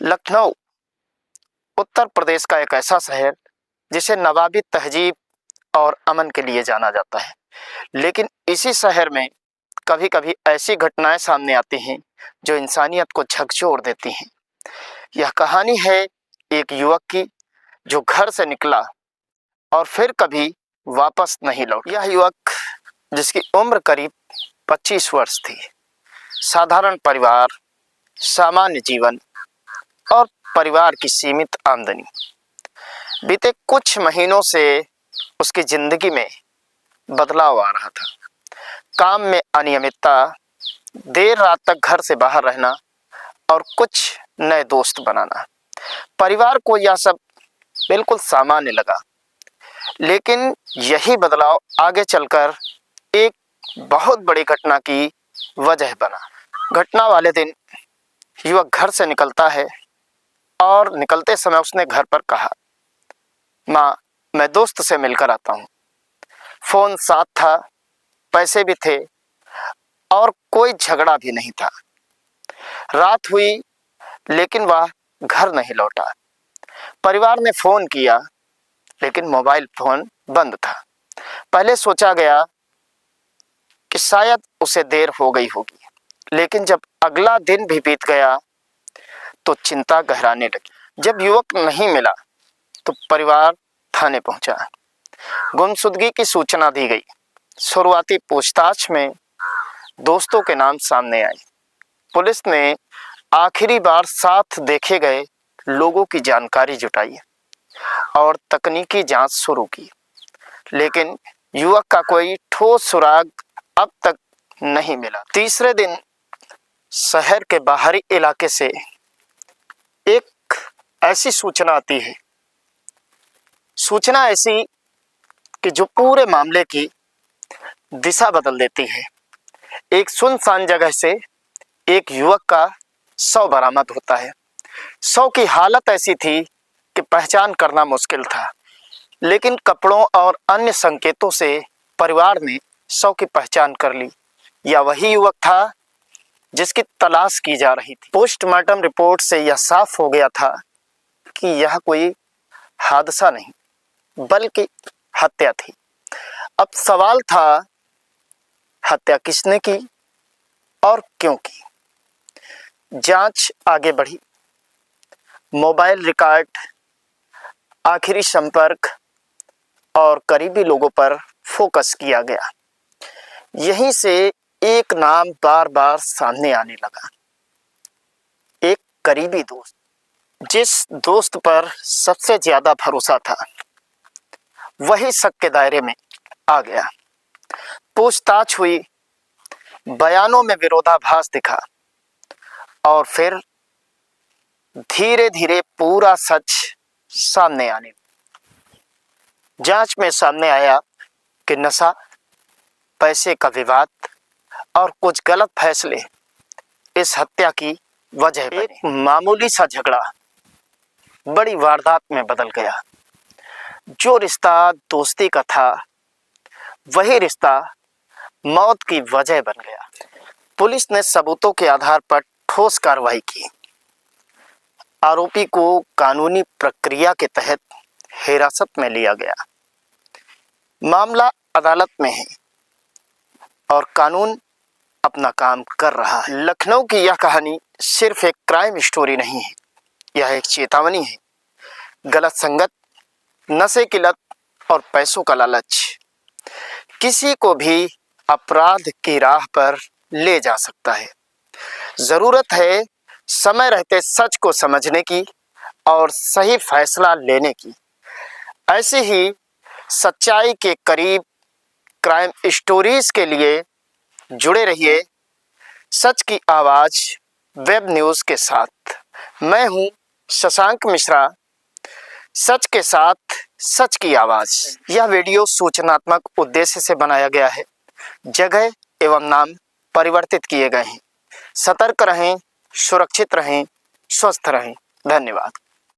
लखनऊ उत्तर प्रदेश का एक ऐसा शहर जिसे नवाबी तहजीब और अमन के लिए जाना जाता है। लेकिन इसी शहर में कभी कभी ऐसी घटनाएं सामने आती हैं जो इंसानियत को झकझोर देती हैं। यह कहानी है एक युवक की जो घर से निकला और फिर कभी वापस नहीं लौटा। यह युवक जिसकी उम्र करीब 25 वर्ष थी, साधारण परिवार, सामान्य जीवन और परिवार की सीमित आमदनी। बीते कुछ महीनों से उसकी जिंदगी में बदलाव आ रहा था। काम में अनियमितता, देर रात तक घर से बाहर रहना और कुछ नए दोस्त बनाना। परिवार को यह सब बिल्कुल सामान्य लगा, लेकिन यही बदलाव आगे चलकर एक बहुत बड़ी घटना की वजह बना। घटना वाले दिन युवक घर से निकलता है और निकलते समय उसने घर पर कहा, माँ, मैं दोस्त से मिलकर आता हूँ। फोन साथ था, पैसे भी थे और कोई झगड़ा भी नहीं था। रात हुई लेकिन वह घर नहीं लौटा। परिवार ने फोन किया लेकिन मोबाइल फोन बंद था। पहले सोचा गया कि शायद उसे देर हो गई होगी, लेकिन जब अगला दिन भी बीत गया तो चिंता गहराने लगी। जब युवक नहीं मिला तो परिवार थाने पहुंचा। गुमशुदगी की सूचना दी गई। शुरुआती पूछताछ में दोस्तों के नाम सामने आए। पुलिस ने आखिरी बार साथ देखे गए लोगों की जानकारी जुटाई और तकनीकी जांच शुरू की, लेकिन युवक का कोई ठोस सुराग अब तक नहीं मिला। तीसरे दिन शहर के बाहरी इलाके से एक ऐसी सूचना आती है, सूचना ऐसी कि जो पूरे मामले की दिशा बदल देती है। एक सुनसान जगह से एक युवक का शव बरामद होता है। शव की हालत ऐसी थी कि पहचान करना मुश्किल था, लेकिन कपड़ों और अन्य संकेतों से परिवार ने शव की पहचान कर ली। यह वही युवक था जिसकी तलाश की जा रही थी। पोस्टमार्टम रिपोर्ट से यह साफ हो गया था कि यह कोई हादसा नहीं बल्कि हत्या थी। अब सवाल था, हत्या किसने की और क्यों की? जांच आगे बढ़ी। मोबाइल रिकॉर्ड, आखिरी संपर्क और करीबी लोगों पर फोकस किया गया। यहीं से एक नाम बार बार सामने आने लगा, एक करीबी दोस्त। जिस दोस्त पर सबसे ज्यादा भरोसा था वही शक के दायरे में आ गया। पूछताछ हुई, बयानों में विरोधाभास दिखा और फिर धीरे धीरे पूरा सच सामने आने लगा। जांच में सामने आया कि नशा, पैसे का विवाद और कुछ गलत फैसले इस हत्या की वजह बने। एक मामूली सा झगड़ा बड़ी वारदात में बदल गया। जो रिश्ता दोस्ती का था वही रिश्ता मौत की वजह बन गया। पुलिस ने सबूतों के आधार पर ठोस कार्रवाई की। आरोपी को कानूनी प्रक्रिया के तहत हिरासत में लिया गया। मामला अदालत में है और कानून अपना काम कर रहा है। लखनऊ की यह कहानी सिर्फ एक क्राइम स्टोरी नहीं है, यह एक चेतावनी है। गलत संगत, नशे की लत और पैसों का लालच किसी को भी अपराध की राह पर ले जा सकता है। जरूरत है समय रहते सच को समझने की और सही फैसला लेने की। ऐसे ही सच्चाई के करीब क्राइम स्टोरीज के लिए जुड़े रहिए सच की आवाज वेब न्यूज के साथ। मैं हूं शशांक मिश्रा, सच के साथ सच की आवाज। यह वीडियो सूचनात्मक उद्देश्य से बनाया गया है। जगह एवं नाम परिवर्तित किए गए हैं। सतर्क रहें, सुरक्षित रहें, स्वस्थ रहें। धन्यवाद।